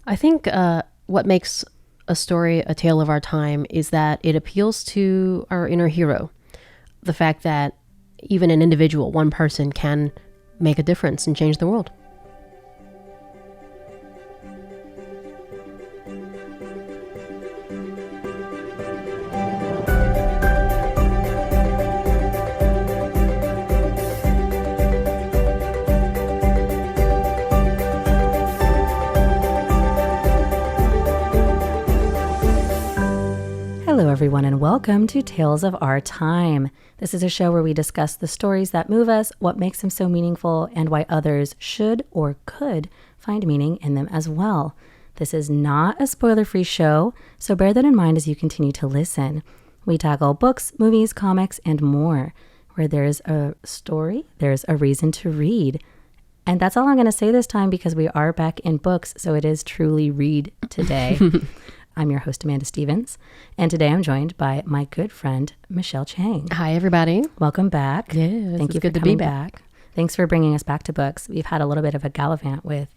I think what makes a story a tale of our time is that it appeals to our inner hero. The fact that even an individual, one person, can make a difference and change the world. Hello, everyone, and welcome to Tales of Our Time. This is a show where we discuss the stories that move us, what makes them so meaningful, and why others should or could find meaning in them as well. This is not a spoiler-free show, so bear that in mind as you continue to listen. We tackle books, movies, comics, and more. Where there's a story, there's a reason to read. And that's all I'm going to say this time because we are back in books, so it is truly read today. I'm your host, Amanda Stevens, and today I'm joined by my good friend, Michelle Chiang. Hi, everybody. Welcome back. Yes, Thank you for good to coming be back. Thanks for bringing us back to books. We've had a little bit of a gallivant with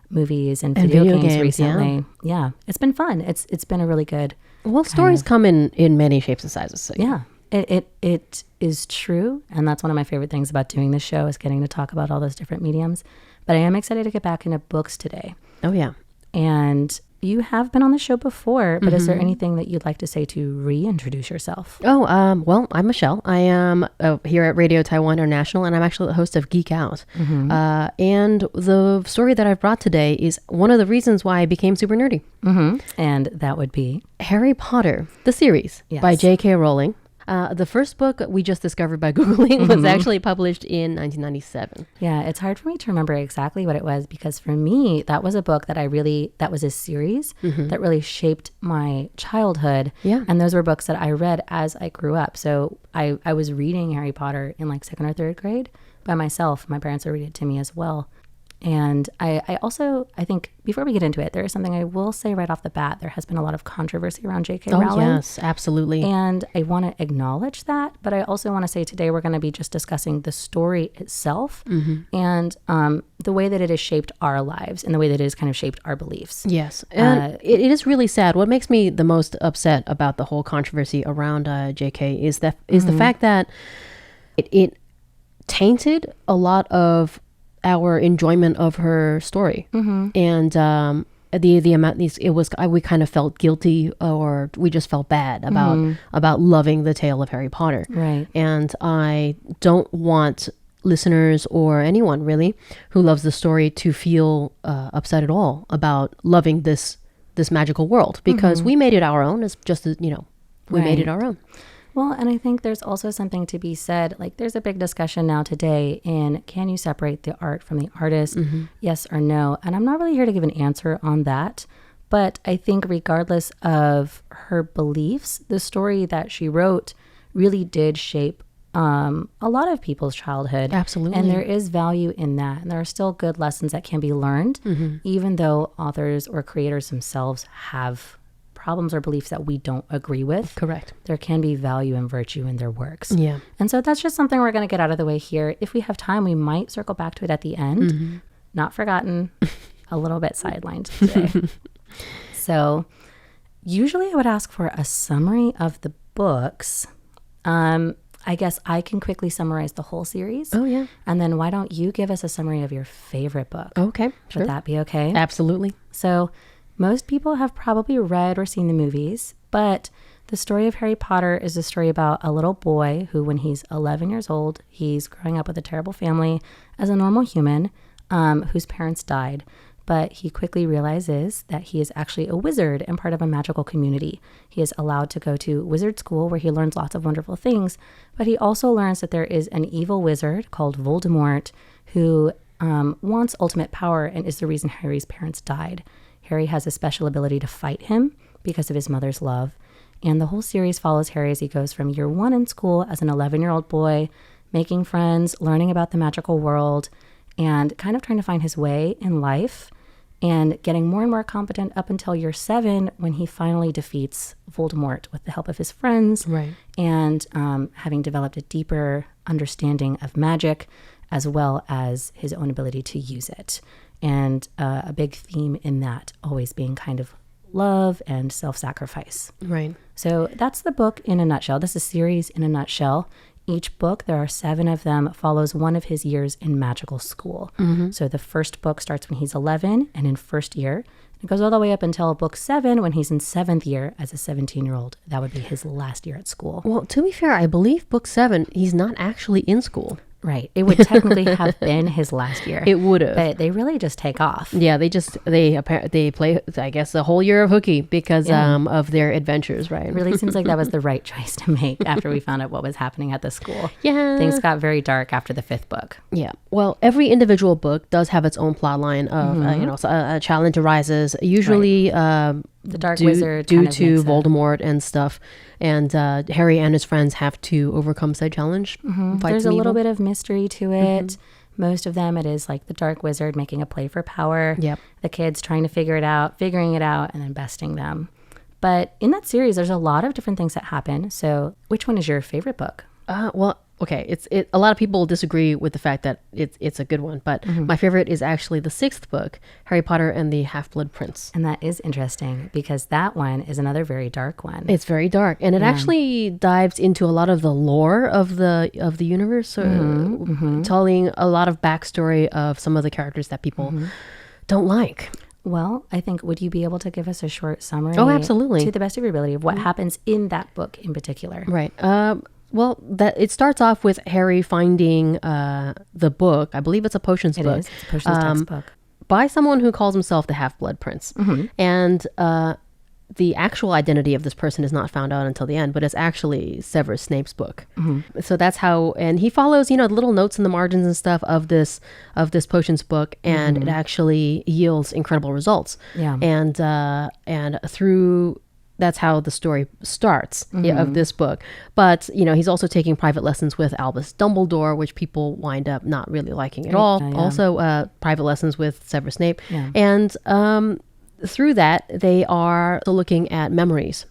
movies and video games recently. Yeah, it's been fun. It's been a really good. Well, stories come in many shapes and sizes. So yeah, it is true, and that's one of my favorite things about doing this show is getting to talk about all those different mediums. But I am excited to get back into books today. Oh yeah, and you have been on the show before, but is there anything that you'd like to say to reintroduce yourself? Oh, well, I'm Michelle. I am here at Radio Taiwan International, and I'm actually the host of Geek Out. And the story that I've brought today is one of the reasons why I became super nerdy. And that would be? Harry Potter, the series by JK Rowling. The first book we just discovered by Googling was actually published in 1997. Yeah, it's hard for me to remember exactly what it was because for me, that was a book that was a series that really shaped my childhood. Yeah. And those were books that I read as I grew up. So I was reading Harry Potter in like second or third grade by myself. My parents would read it to me as well. And I also, I think, before we get into it, there is something I will say right off the bat. There has been a lot of controversy around JK Rowling. Oh, yes, absolutely. And I want to acknowledge that. But I also want to say today we're going to be just discussing the story itself and the way that it has shaped our lives and the way that it has kind of shaped our beliefs. Yes. And it is really sad. What makes me the most upset about the whole controversy around JK is the fact that it tainted a lot of our enjoyment of her story. And the amount we kind of felt guilty or we just felt bad about loving the tale of Harry Potter. Right. And I don't want listeners or anyone really who loves the story to feel upset at all about loving this magical world because we made it our own. It's just we made it our own. Well, and I think there's also something to be said, like there's a big discussion now today in can you separate the art from the artist, yes or no? And I'm not really here to give an answer on that, but I think regardless of her beliefs, the story that she wrote really did shape a lot of people's childhood. Absolutely. And there is value in that. And there are still good lessons that can be learned, even though authors or creators themselves have problems or beliefs that we don't agree with. Correct. There can be value and virtue in their works. Yeah. And so that's just something we're going to get out of the way here. If we have time, we might circle back to it at the end. Not forgotten, a little bit sidelined today. So usually I would ask for a summary of the books. I guess I can quickly summarize the whole series. Oh, yeah. And then why don't you give us a summary of your favorite book? Okay, sure. Would that be okay? Absolutely. So most people have probably read or seen the movies, but the story of Harry Potter is a story about a little boy who, when he's 11 years old, he's growing up with a terrible family as a normal human whose parents died. But he quickly realizes that he is actually a wizard and part of a magical community. He is allowed to go to wizard school where he learns lots of wonderful things, but he also learns that there is an evil wizard called Voldemort who wants ultimate power and is the reason Harry's parents died. Harry has a special ability to fight him because of his mother's love. And the whole series follows Harry as he goes from year one in school as an 11-year-old boy, making friends, learning about the magical world, and kind of trying to find his way in life and getting more and more competent up until year 7 when he finally defeats Voldemort with the help of his friends. Right. And having developed a deeper understanding of magic as well as his own ability to use it. and a big theme in that always being kind of love and self-sacrifice. Right. So that's the book in a nutshell. This is a series in a nutshell. Each book, there are 7 of them, follows one of his years in magical school. So the first book starts when he's 11 and in first year. It goes all the way up until book 7 when he's in 7th year as a 17-year-old. That would be his last year at school. Well, to be fair, I believe book 7, he's not actually in school. Right. It would technically have been his last year. It would have. But they really just take off. Yeah, they play, I guess, a whole year of hooky because of their adventures, right? It really seems like that was the right choice to make after we found out what was happening at the school. Yeah. Things got very dark after the 5th book. Yeah. Well, every individual book does have its own plot line of, so a challenge arises, usually The Dark Wizard due kind of to makes it. Voldemort and stuff. And Harry and his friends have to overcome said challenge. Fight There's some a little evil. bit of mystery to it. Most of them, it is like the Dark Wizard making a play for power. Yep. The kids trying to figuring it out, and then besting them. But in that series, there's a lot of different things that happen. So which one is your favorite book? Well, okay. A lot of people disagree with the fact that it's a good one, but my favorite is actually the 6th book, Harry Potter and the Half-Blood Prince. And that is interesting because that one is another very dark one. It's very dark, and it actually dives into a lot of the lore of the universe, telling a lot of backstory of some of the characters that people don't like. Well, I think, would you be able to give us a short summary? Oh, absolutely. To the best of your ability of what happens in that book in particular? Right. Well, it starts off with Harry finding the book. I believe it's a potions It book. is. It's a potions textbook. By someone who calls himself the Half-Blood Prince. And the actual identity of this person is not found out until the end, but it's actually Severus Snape's book. So that's how, and he follows, the little notes in the margins and stuff of this potions book, and it actually yields incredible results. Yeah. And through, that's how the story starts of this book. But, he's also taking private lessons with Albus Dumbledore, which people wind up not really liking at all. Yeah. Also, private lessons with Severus Snape. Yeah. And through that, they are looking at memories.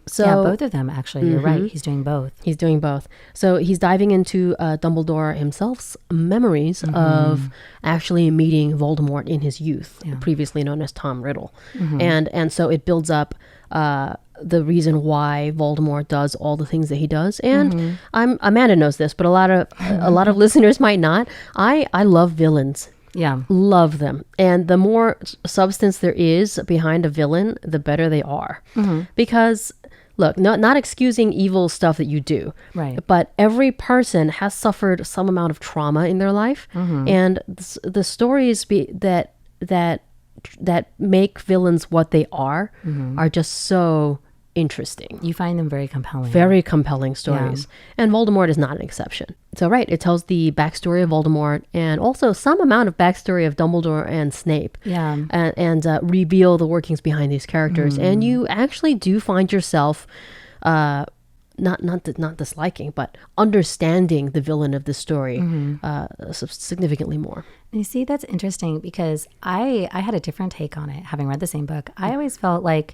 So Yeah, both of them, actually. You're right. He's doing both. he's doing both. So he's diving into Dumbledore himself's memories of actually meeting Voldemort in his youth, previously known as Tom Riddle. And so it builds up the reason why Voldemort does all the things that he does. And Amanda knows this, but a lot of listeners might not. I love villains. Yeah. Love them. And the more substance there is behind a villain, the better they are. Because, look, not excusing evil stuff that you do, Right. but every person has suffered some amount of trauma in their life. And the stories that make villains what they are just so interesting. You find them very compelling. Very compelling stories. And Voldemort is not an exception. So, right, it tells the backstory of Voldemort and also some amount of backstory of Dumbledore and Snape. Yeah. And reveal the workings behind these characters. And you actually do find yourself not disliking, but understanding the villain of the story significantly more. You see, that's interesting because I had a different take on it, having read the same book. I always felt like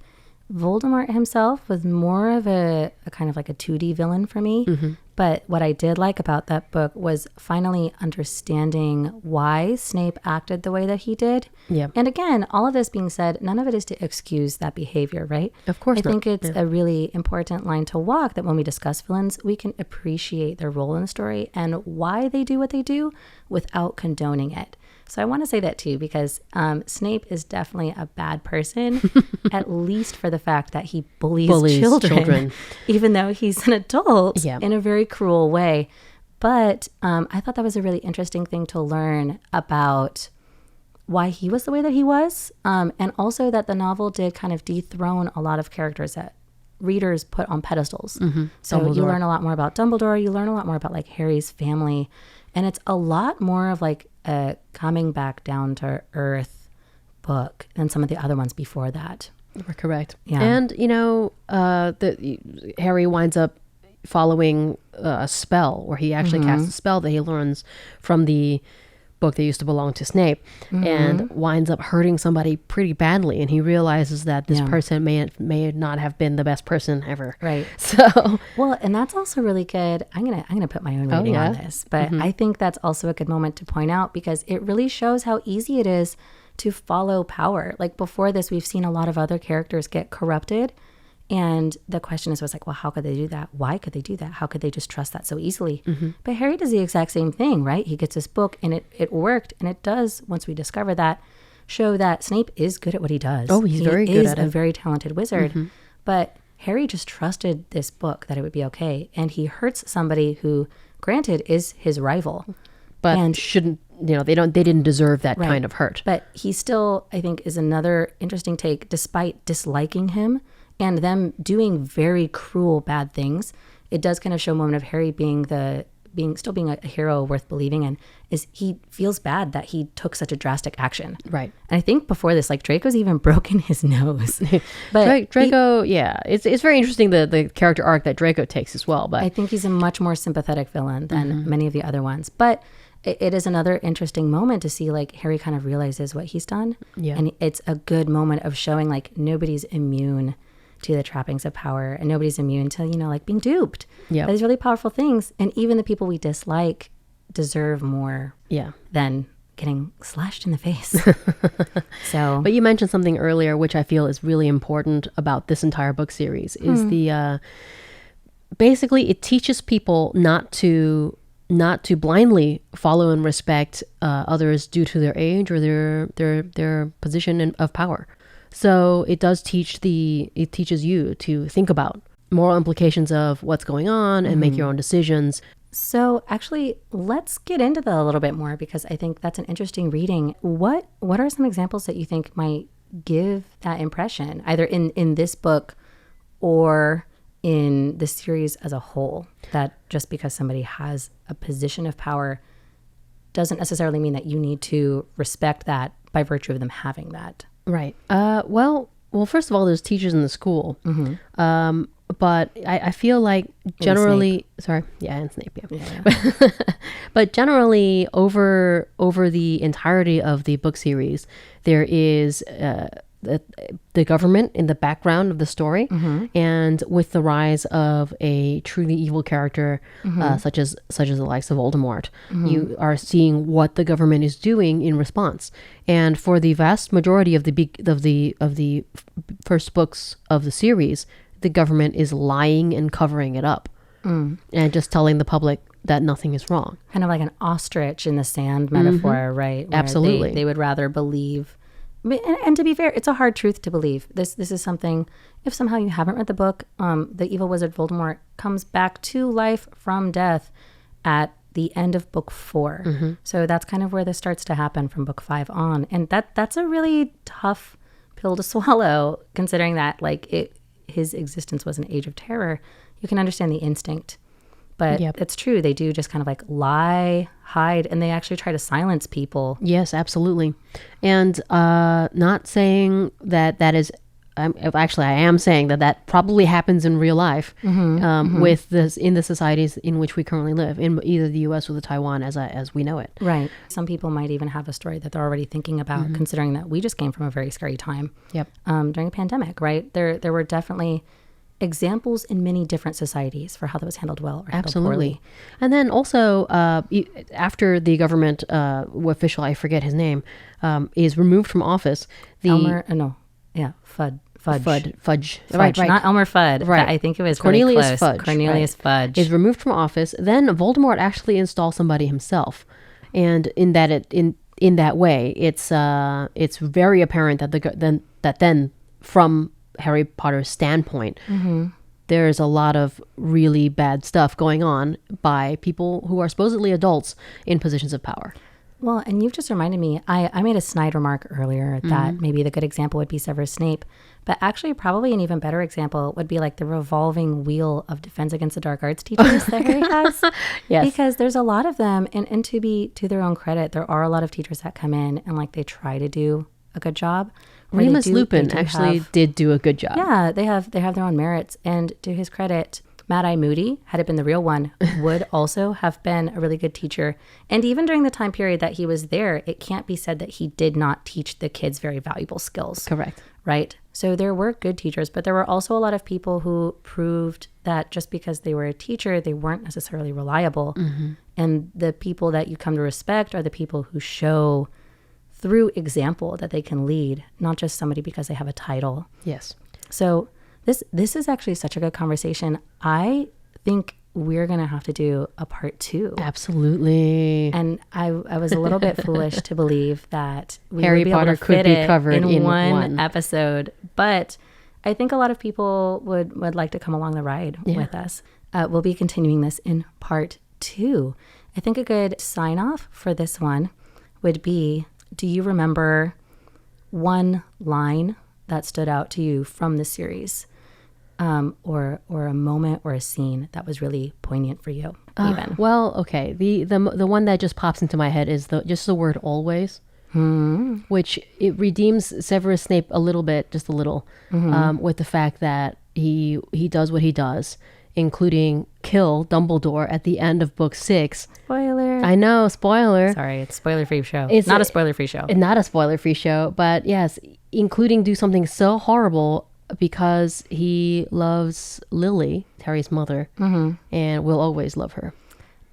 Voldemort himself was more of a kind of like a 2D villain for me. But what I did like about that book was finally understanding why Snape acted the way that he did. Yep. And again, all of this being said, none of it is to excuse that behavior, right? Of course I not. think it's a really important line to walk, that when we discuss villains, we can appreciate their role in the story and why they do what they do without condoning it. So I want to say that too, because Snape is definitely a bad person, at least for the fact that he bullies children, even though he's an adult in a very cruel way. But I thought that was a really interesting thing to learn about why he was the way that he was. And also that the novel did kind of dethrone a lot of characters that readers put on pedestals. So Dumbledore. you learn a lot more about Dumbledore. You learn a lot more about like Harry's family. And it's a lot more of like a coming back down to earth book than some of the other ones before that. You're correct. Yeah. And, Harry winds up following a spell where he actually casts a spell that he learns from the book that used to belong to Snape, and winds up hurting somebody pretty badly, and he realizes that this person may not have been the best person ever. Right. So well, and that's also really good. I'm gonna put my own rating on this, but I think that's also a good moment to point out, because it really shows how easy it is to follow power. Like before this, we've seen a lot of other characters get corrupted. And the question was like, well, how could they do that? Why could they do that? How could they just trust that so easily? But Harry does the exact same thing, right? He gets this book and it worked. And it does, once we discover that, show that Snape is good at what he does. Oh, he's very good at it. He is a very talented wizard. But Harry just trusted this book that it would be okay. And he hurts somebody who, granted, is his rival. But shouldn't, they didn't deserve that kind of hurt. But he still, I think, is another interesting take, despite disliking him and them doing very cruel, bad things. It does kind of show a moment of Harry being a hero worth believing in. Is he feels bad that he took such a drastic action. Right. And I think before this, like Draco's even broken his nose. But Draco, it's very interesting the character arc that Draco takes as well. But I think he's a much more sympathetic villain than many of the other ones. But it is another interesting moment to see like Harry kind of realizes what he's done. Yeah. And it's a good moment of showing like nobody's immune to the trappings of power, and nobody's immune to, like being duped by these really powerful things. And even the people we dislike deserve more than getting slashed in the face. So, but you mentioned something earlier, which I feel is really important about this entire book series, is the basically it teaches people not to blindly follow and respect others due to their age or their position of power. So it teaches you to think about moral implications of what's going on and make your own decisions. So actually, let's get into that a little bit more, because I think that's an interesting reading. What are some examples that you think might give that impression, either in this book or in the series as a whole, that just because somebody has a position of power doesn't necessarily mean that you need to respect that by virtue of them having that? Right. Well, first of all, there's teachers in the school. But I feel like generally, and Snape, yeah. But generally over the entirety of the book series, there is the government in the background of the story, and with the rise of a truly evil character, such as the likes of Voldemort, you are seeing what the government is doing in response. And for the vast majority of the first books of the series, the government is lying and covering it up, and just telling the public that nothing is wrong. Kind of like an ostrich in the sand metaphor, right? Where Absolutely. They would rather believe. And to be fair, it's a hard truth to believe. This is something, if somehow you haven't read the book, the evil wizard Voldemort comes back to life from death at the end of book 4. So that's kind of where this starts to happen from book 5 on. And that's a really tough pill to swallow, considering that his existence was an age of terror. You can understand the instinct. But it's true. They do just kind of like lie, hide, and they actually try to silence people. Yes, absolutely. And not saying that is, actually I am saying that probably happens in real life with this in the societies in which we currently live, in either the U.S. or the Taiwan as we know it. Right. Some people might even have a story that they're already thinking about, considering that we just came from a very scary time during a pandemic, right? There were definitely examples in many different societies for how that was handled well or handled poorly. And then also after the government official, I forget his name, is removed from office, Fudge. Right. Not Elmer Fudd. Right. I think it was Cornelius Fudge. Cornelius Fudge is removed from office. Then Voldemort actually installs somebody himself, and in that way, it's very apparent that then from Harry Potter's standpoint, there's a lot of really bad stuff going on by people who are supposedly adults in positions of power. Well, and you've just reminded me, I made a snide remark earlier that maybe the good example would be Severus Snape, but actually probably an even better example would be like the revolving wheel of Defense Against the Dark Arts teachers that Harry has. Yes. Because there's a lot of them, and to their own credit, there are a lot of teachers that come in and like they try to do a good job. Remus Lupin actually did do a good job. Yeah, they have their own merits, and to his credit, Mad-Eye Moody, had it been the real one, would also have been a really good teacher. And even during the time period that he was there, it can't be said that he did not teach the kids very valuable skills. Correct. Right? So there were good teachers, but there were also a lot of people who proved that just because they were a teacher, they weren't necessarily reliable. And the people that you come to respect are the people who show through example that they can lead, not just somebody because they have a title. Yes. So this is actually such a good conversation. I think we're going to have to do a part 2. Absolutely. And I was a little bit foolish to believe that we Harry would be Potter able to could fit be it covered in one one. episode. But I think a lot of people would like to come along the ride with us. We'll be continuing this in part 2. I think a good sign off for this one would be, do you remember one line that stood out to you from the series? Or a moment or a scene that was really poignant for you, even? Well, okay. The one that just pops into my head is just the word always, which it redeems Severus Snape a little bit, just a little, with the fact that he does what he does, including kill Dumbledore at the end of book 6. Spoiler. I know, spoiler. Sorry, it's a spoiler-free show. It's not a spoiler-free show. Not a spoiler-free show, but yes, including do something so horrible because he loves Lily, Harry's mother, and will always love her.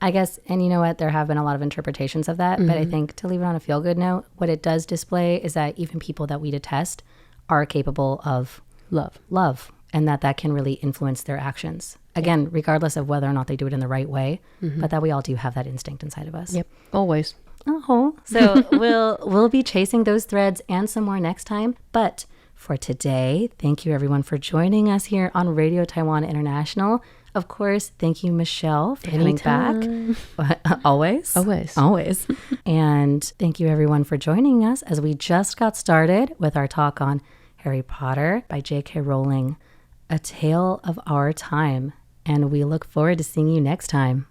I guess, and you know what? There have been a lot of interpretations of that, but I think to leave it on a feel-good note, what it does display is that even people that we detest are capable of love, and that can really influence their actions. Again, regardless of whether or not they do it in the right way, but that we all do have that instinct inside of us. Yep, always. Oh, so we'll be chasing those threads and some more next time. But for today, thank you everyone for joining us here on Radio Taiwan International. Of course, thank you, Michelle, for coming back. Always. And thank you everyone for joining us as we just got started with our talk on Harry Potter by JK Rowling, a tale of our time. And we look forward to seeing you next time.